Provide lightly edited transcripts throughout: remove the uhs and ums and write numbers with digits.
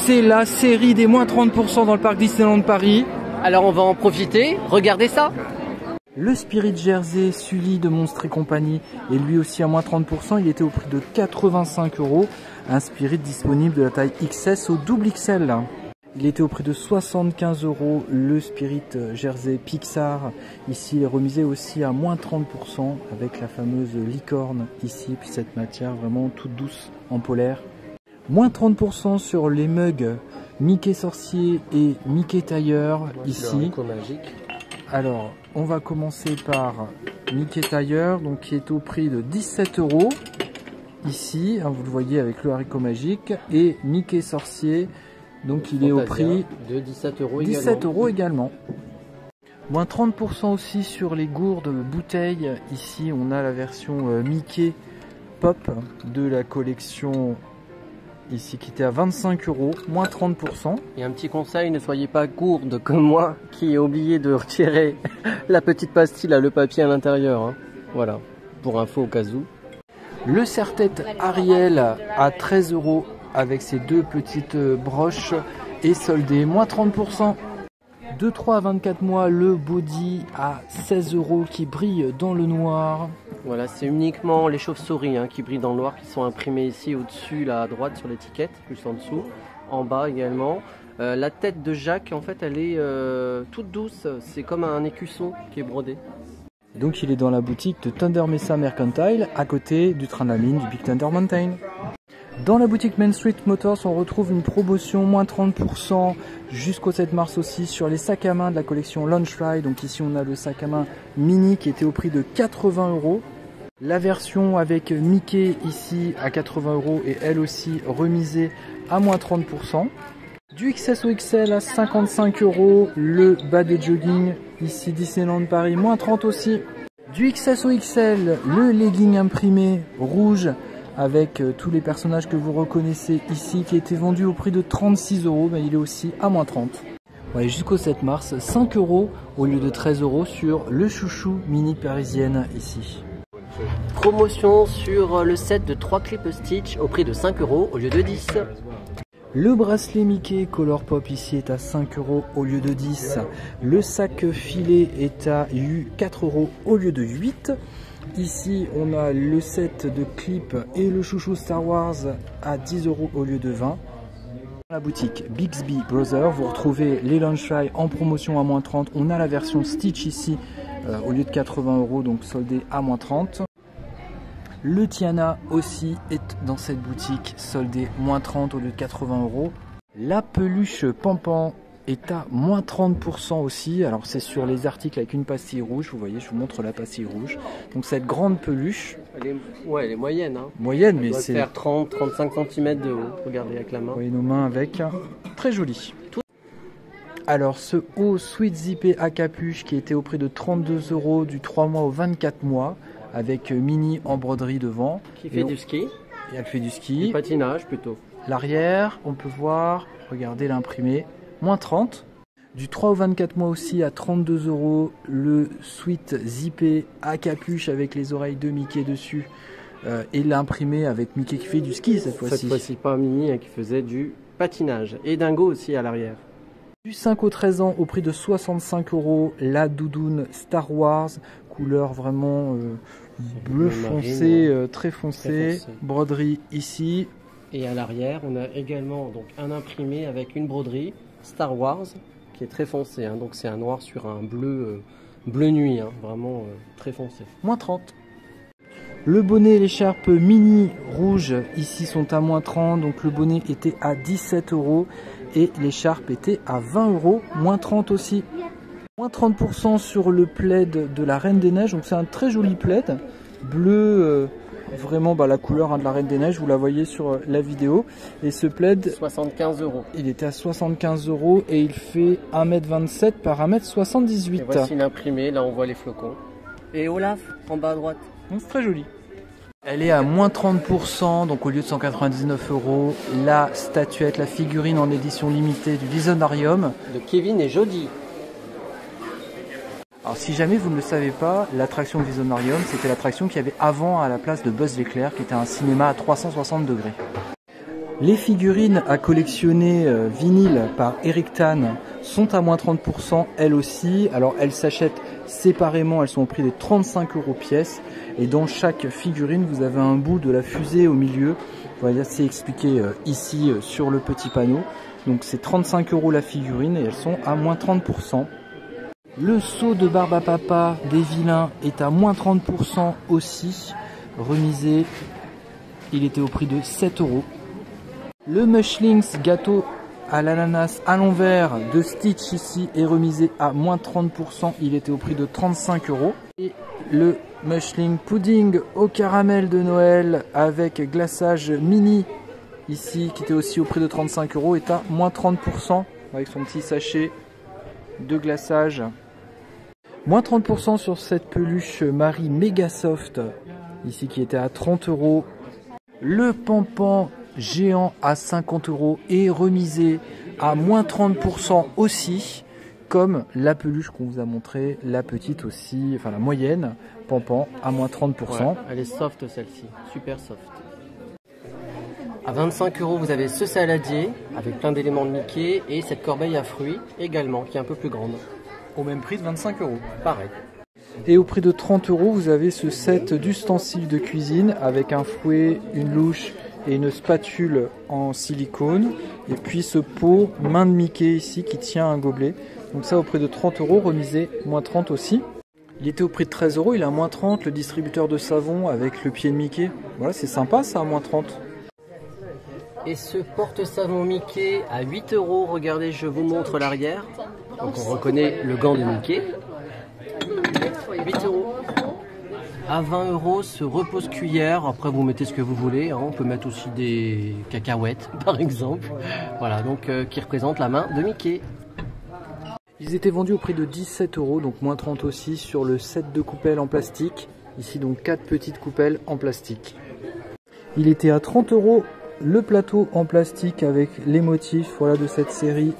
c'est la série des moins 30% dans le parc Disneyland Paris. Alors on va en profiter, regardez ça. Le Spirit Jersey Sully de Monstres et compagnie est lui aussi à moins 30%. Il était au prix de 85 €. Un Spirit disponible de la taille XS au double XL. Il était au prix de 75 €. Le Spirit Jersey Pixar ici est remisé aussi à moins 30% avec la fameuse licorne ici. Puis cette matière vraiment toute douce en polaire. Moins 30% sur les mugs Mickey Sorcier et Mickey Tailleur ici. Alors, on va commencer par Mickey Tailleur, donc qui est au prix de 17 € ici, hein, vous le voyez avec le haricot magique, et Mickey Sorcier, donc il est au prix de 17 € 17 € également. Moins 30% aussi sur les gourdes bouteilles. Ici, on a la version Mickey Pop de la collection ici qui était à 25 €, moins 30%. Et un petit conseil, ne soyez pas gourde comme moi qui ai oublié de retirer la petite pastille, là, le papier à l'intérieur. Hein. Voilà, pour info au cas où. Le serre-tête Ariel à 13 € avec ses deux petites broches est soldé, moins 30%. De 3 à 24 mois, le body à 16 € qui brille dans le noir. Voilà, c'est uniquement les chauves-souris hein, qui brillent dans le noir, qui sont imprimés ici au-dessus, là à droite sur l'étiquette, juste en dessous, en bas également. La tête de Jacques, en fait, elle est toute douce, c'est comme un écusson qui est brodé. Donc il est dans la boutique de Thunder Mesa Mercantile, à côté du train de la mine du Big Thunder Mountain. Dans la boutique Main Street Motors, on retrouve une promotion moins 30% jusqu'au 7 mars aussi sur les sacs à main de la collection Launch Ride. Donc ici on a le sac à main mini qui était au prix de 80 €. La version avec Mickey ici à 80 € et elle aussi remisée à moins 30%. Du XS au XL à 55 €. Le bas de jogging ici Disneyland Paris moins 30 aussi. Du XS au XL, le legging imprimé rouge avec tous les personnages que vous reconnaissez ici qui était vendu au prix de 36 €, mais il est aussi à moins 30. Ouais, jusqu'au 7 mars, 5 € au lieu de 13 € sur le chouchou mini parisienne ici. Promotion sur le set de 3 clips Stitch au prix de 5 € au lieu de 10. Le bracelet Mickey Color Pop ici est à 5 € au lieu de 10. Le sac filet est à 4 € au lieu de 8. Ici, on a le set de clips et le chouchou Star Wars à 10 € au lieu de 20. Dans la boutique Bixby Brothers, vous retrouvez les Launch Ride en promotion à moins 30. On a la version Stitch ici au lieu de 80 €, donc soldé à moins 30. Le Tiana aussi est dans cette boutique, soldé moins 30 au lieu de 80 €. La peluche Pampan est à moins 30% aussi. Alors c'est sur les articles avec une pastille rouge. Vous voyez, je vous montre la pastille rouge. Donc cette grande peluche. Elle est moyenne. Hein. Moyenne, elle mais doit c'est... faire 30-35 cm de haut. Regardez avec la main. Vous voyez nos mains avec. Très joli. Alors ce haut sweat zippé à capuche qui était au prix de 32 € du 3 mois au 24 mois. Avec mini en broderie devant. Qui fait du ski. Et elle fait du ski. Du patinage plutôt. L'arrière, on peut voir, regardez l'imprimé, moins 30. Du 3 au 24 mois aussi à 32 €, le sweat zippé à capuche avec les oreilles de Mickey dessus. Et l'imprimé avec Mickey qui fait du ski cette fois-ci. Cette fois-ci pas Mini qui faisait du patinage. Et Dingo aussi à l'arrière. Du 5 au 13 ans au prix de 65 €, la doudoune Star Wars, couleur vraiment bleu foncé, très foncé, broderie ici. Et à l'arrière, on a également donc un imprimé avec une broderie Star Wars qui est très foncé. Hein, donc c'est un noir sur un bleu, bleu nuit, hein, vraiment très foncé. Moins 30. Le bonnet et l'écharpe mini rouge ici sont à moins 30. Donc le bonnet était à 17 € et l'écharpe était à 20 €, moins 30 aussi. Moins 30% sur le plaid de la Reine des Neiges. Donc c'est un très joli plaid bleu. Vraiment la couleur de la Reine des Neiges, vous la voyez sur la vidéo. Et ce plaid, 75 €. Il était à 75 € et il fait 1,27 m par 1,78 m. Et voici l'imprimé, là on voit les flocons. Et Olaf, en bas à droite. C'est très joli. Elle est à moins 30%, donc au lieu de 199 €, la statuette, la figurine en édition limitée du Visionarium. De Kevin et Jody. Alors si jamais vous ne le savez pas, l'attraction Visionarium, c'était l'attraction qu'il y avait avant à la place de Buzz l'éclair, qui était un cinéma à 360 degrés. Les figurines à collectionner vinyle par Eric Tan sont à moins 30% elles aussi. Alors elles s'achètent séparément, elles sont au prix des 35 € pièce. Et dans chaque figurine, vous avez un bout de la fusée au milieu. Voilà, c'est expliqué ici sur le petit panneau. Donc c'est 35 € la figurine et elles sont à moins 30%. Le seau de Barbapapa des vilains est à moins 30% aussi. Remisé, il était au prix de 7 €. Le Mushlings gâteau à l'ananas à l'envers de Stitch ici est remisé à moins 30%, il était au prix de 35 €. Et le Mushling pudding au caramel de Noël avec glaçage mini ici qui était aussi au prix de 35 € est à moins 30% avec son petit sachet de glaçage. Moins 30% sur cette peluche Marie Mega Soft ici qui était à 30 €. Le Pampan géant à 50 € est remisé à moins 30% aussi, comme la peluche qu'on vous a montré, la petite aussi, enfin la moyenne, Pampan à moins 30%. Ouais, elle est soft celle-ci, super soft. À 25 € vous avez ce saladier avec plein d'éléments de Mickey et cette corbeille à fruits également qui est un peu plus grande. Au même prix de 25 €. Pareil. Et au prix de 30 €, vous avez ce set d'ustensiles de cuisine avec un fouet, une louche et une spatule en silicone. Et puis ce pot main de Mickey ici qui tient un gobelet. Donc ça au prix de 30 €, remisé moins 30 aussi. Il était au prix de 13 €, il est à moins 30. Le distributeur de savon avec le pied de Mickey. Voilà, c'est sympa ça à moins 30. Et ce porte-savon Mickey à 8 €, regardez, je vous montre l'arrière. Donc on reconnaît le gant de Mickey. 8 €. À 20 € ce repose-cuillère. Après vous mettez ce que vous voulez, hein. On peut mettre aussi des cacahuètes par exemple. Voilà, donc qui représente la main de Mickey. Ils étaient vendus au prix de 17 €, donc moins 30 aussi sur le set de coupelles en plastique. Ici donc 4 petites coupelles en plastique. Il était à 30 € le plateau en plastique avec les motifs voilà, de cette série.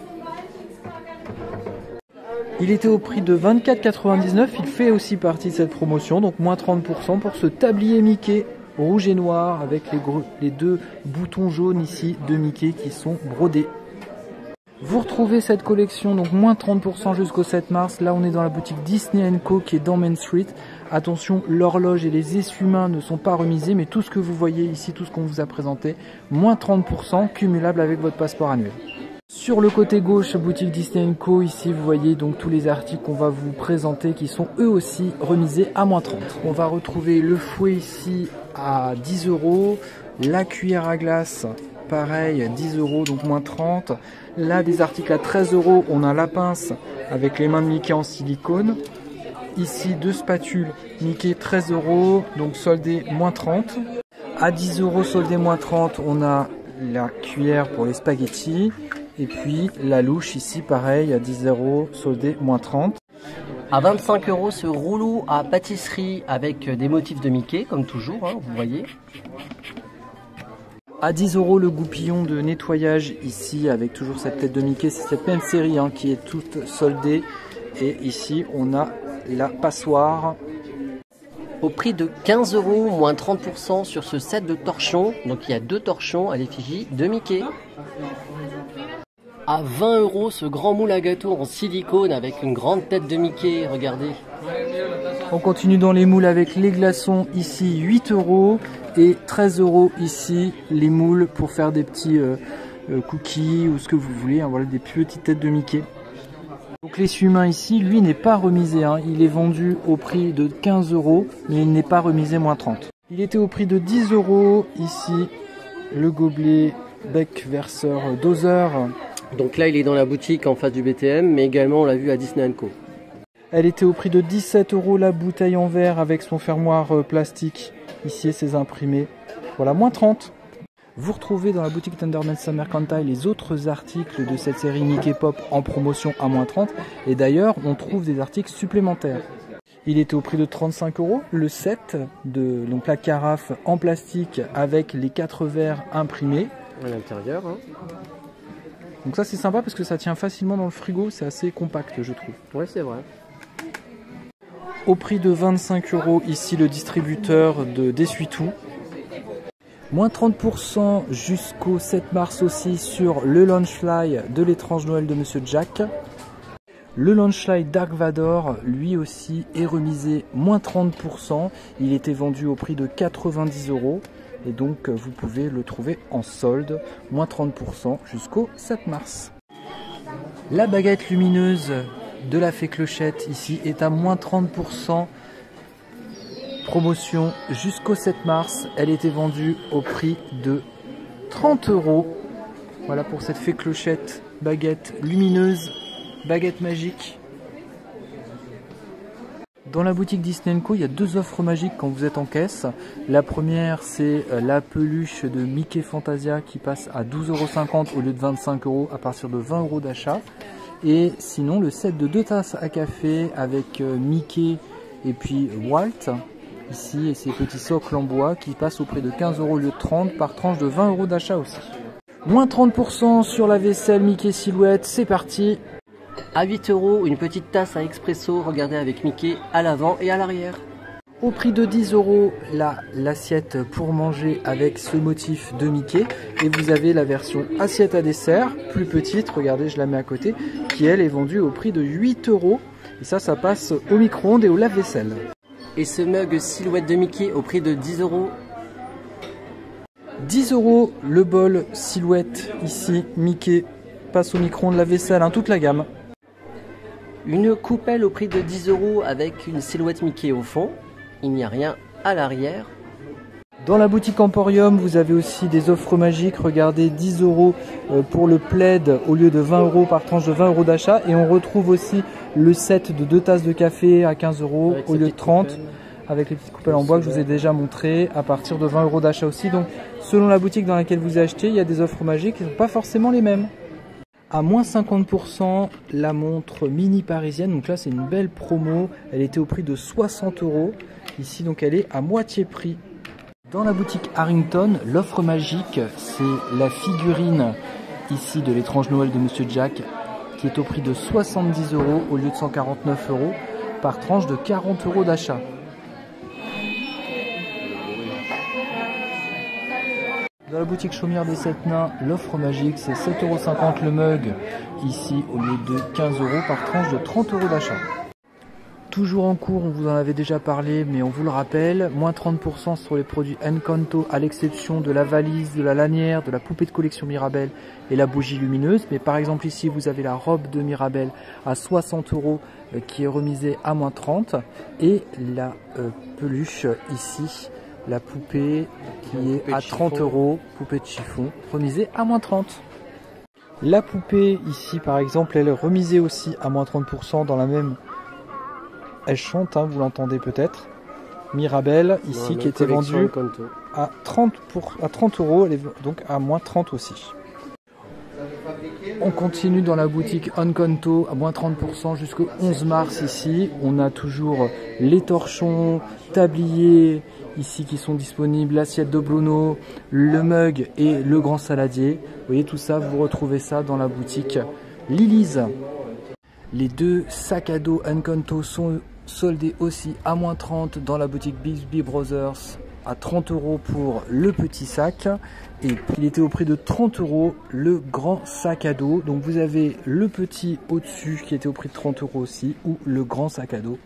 Il était au prix de 24,99 €, il fait aussi partie de cette promotion, donc moins 30% pour ce tablier Mickey rouge et noir avec les deux boutons jaunes ici de Mickey qui sont brodés. Vous retrouvez cette collection, donc moins 30% jusqu'au 7 mars. Là, on est dans la boutique Disney & Co qui est dans Main Street. Attention, l'horloge et les essuie-mains ne sont pas remisés, mais tout ce que vous voyez ici, tout ce qu'on vous a présenté, moins 30% cumulable avec votre passeport annuel. Sur le côté gauche, boutique Disney & Co, ici vous voyez donc tous les articles qu'on va vous présenter qui sont eux aussi remisés à moins 30. On va retrouver le fouet ici à 10 €, la cuillère à glace pareil 10 € donc moins 30. Là des articles à 13 €, on a la pince avec les mains de Mickey en silicone. Ici deux spatules Mickey 13 € donc soldé moins 30. À 10 € soldé moins 30, on a la cuillère pour les spaghettis. Et puis la louche ici pareil à 10 € soldé moins 30. À 25 € ce rouleau à pâtisserie avec des motifs de Mickey comme toujours, hein, vous voyez. À 10 € le goupillon de nettoyage ici avec toujours cette tête de Mickey, c'est cette même série hein, qui est toute soldée. Et ici on a la passoire. Au prix de 15 €, moins 30% sur ce set de torchons. Donc il y a 2 torchons à l'effigie de Mickey. À 20 € ce grand moule à gâteau en silicone avec une grande tête de Mickey, regardez. On continue dans les moules avec les glaçons, ici 8 € et 13 € ici les moules pour faire des petits cookies ou ce que vous voulez, hein, voilà des petites têtes de Mickey. Donc l'essuie-main ici, lui n'est pas remisé, hein, il est vendu au prix de 15 € mais il n'est pas remisé moins 30. Il était au prix de 10 € ici, le gobelet bec verseur doseur. Donc là il est dans la boutique en face du BTM mais également on l'a vu à Disney & Co. Elle était au prix de 17 € la bouteille en verre avec son fermoir plastique. Ici ses imprimés. Voilà, moins 30. Vous retrouvez dans la boutique Thundermesa Mercantile les autres articles de cette série Mickey Pop en promotion à moins 30. Et d'ailleurs, on trouve des articles supplémentaires. Il était au prix de 35 € le set de donc la carafe en plastique avec les 4 verres imprimés. À l'intérieur. Hein. Donc ça c'est sympa parce que ça tient facilement dans le frigo, c'est assez compact je trouve. Ouais c'est vrai. Au prix de 25 € ici le distributeur d'essuie-tout. Moins 30% jusqu'au 7 mars aussi sur le Launchfly de l'étrange Noël de Monsieur Jack. Le Launchfly Dark Vador, lui aussi, est remisé moins 30%. Il était vendu au prix de 90 € et donc vous pouvez le trouver en solde, moins 30% jusqu'au 7 mars. La baguette lumineuse de la Fée Clochette ici est à moins 30%. Promotion jusqu'au 7 mars. Elle était vendue au prix de 30 €. Voilà pour cette Fée Clochette baguette lumineuse, baguette magique. Dans la boutique Disney & Co, il y a deux offres magiques quand vous êtes en caisse. La première, c'est la peluche de Mickey Fantasia qui passe à 12,50 € au lieu de 25 € à partir de 20 € d'achat. Et sinon, le set de 2 tasses à café avec Mickey et puis Walt, ici, et ces petits socles en bois qui passent au prix de 15 € au lieu de 30 par tranche de 20 € d'achat aussi. Moins 30% sur la vaisselle Mickey Silhouette, c'est parti. À 8 €, une petite tasse à expresso, regardez avec Mickey à l'avant et à l'arrière. Au prix de 10 € l'assiette pour manger avec ce motif de Mickey. Et vous avez la version assiette à dessert, plus petite, regardez, je la mets à côté, qui elle est vendue au prix de 8 €. Et ça passe au micro-ondes et au lave-vaisselle. Et ce mug silhouette de Mickey au prix de 10 €. 10 € le bol silhouette ici, Mickey, passe au micro-ondes, lave-vaisselle, toute la gamme. Une coupelle au prix de 10 € avec une silhouette Mickey au fond. Il n'y a rien à l'arrière. Dans la boutique Emporium, vous avez aussi des offres magiques. Regardez, 10 € pour le plaid au lieu de 20 € par tranche de 20 € d'achat. Et on retrouve aussi le set de 2 tasses de café à 15 € au lieu de 30 €. Avec les petites coupelles en bois que je vous ai déjà montré à partir de 20 € d'achat aussi. Donc selon la boutique dans laquelle vous achetez, il y a des offres magiques qui ne sont pas forcément les mêmes. À moins 50%, la montre mini parisienne. Donc là, c'est une belle promo. Elle était au prix de 60 €. Ici, donc, elle est à moitié prix. Dans la boutique Harrington, l'offre magique, c'est la figurine ici de l'étrange Noël de Monsieur Jack qui est au prix de 70 € au lieu de 149 € par tranche de 40 € d'achat. Dans la boutique Chaumière des 7 nains, l'offre magique, c'est 7,50 € le mug, ici au lieu de 15 € par tranche de 30 € d'achat. Toujours en cours, on vous en avait déjà parlé, mais on vous le rappelle, moins 30% sur les produits Encanto, à l'exception de la valise, de la lanière, de la poupée de collection Mirabel et la bougie lumineuse. Mais par exemple ici, vous avez la robe de Mirabel à 60 € qui est remisée à moins 30 € et la peluche ici, la poupée qui est à 30 €, poupée de chiffon, remisée à moins 30 €. La poupée ici par exemple, elle est remisée aussi à moins 30% dans la même... Elle chante, vous l'entendez peut-être. Mirabel ici qui était vendue à 30 €, elle est donc à moins 30 € aussi. On continue dans la boutique Encanto à moins 30% jusqu'au 11 mars ici. On a toujours les torchons, tabliers ici qui sont disponibles, l'assiette de Bruno, le mug et le grand saladier. Vous voyez tout ça, vous retrouvez ça dans la boutique Lily's. Les deux sacs à dos Encanto sont soldés aussi à moins 30 dans la boutique Bixby Brothers à 30 € pour le petit sac et il était au prix de 30 € le grand sac à dos. Donc vous avez le petit au-dessus qui était au prix de 30 € aussi ou le grand sac à dos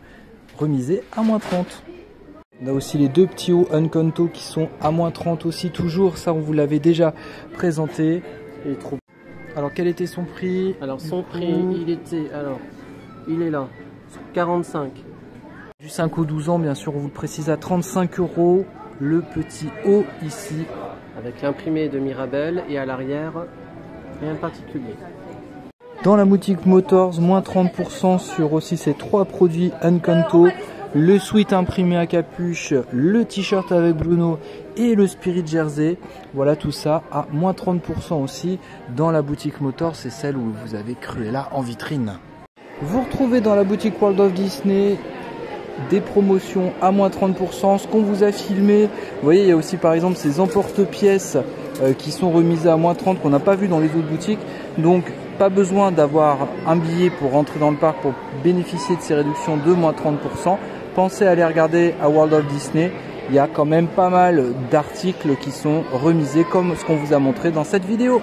remisé à moins 30 €. On a aussi les deux petits hauts Encanto qui sont à moins 30 € aussi toujours, ça on vous l'avait déjà présenté. Il est trop. Alors quel était son prix? Alors son prix, il est là, 45. Du 5 au 12 ans, bien sûr, on vous le précise, à 35 € le petit haut ici. Avec l'imprimé de Mirabel et à l'arrière, rien de particulier. Dans la boutique Motors, moins 30% sur aussi ces trois produits Encanto. Le sweat imprimé à capuche, le t-shirt avec Bruno et le Spirit Jersey. Voilà tout ça à moins 30% aussi dans la boutique Motors, c'est celle où vous avez Cruella en vitrine. Vous retrouvez dans la boutique World of Disney des promotions à moins 30%, ce qu'on vous a filmé. Vous voyez, il y a aussi par exemple ces emporte-pièces qui sont remises à moins 30 qu'on n'a pas vu dans les autres boutiques. Donc pas besoin d'avoir un billet pour rentrer dans le parc pour bénéficier de ces réductions de moins 30%. Pensez à aller regarder à World of Disney il y a quand même pas mal d'articles qui sont remisés comme ce qu'on vous a montré dans cette vidéo.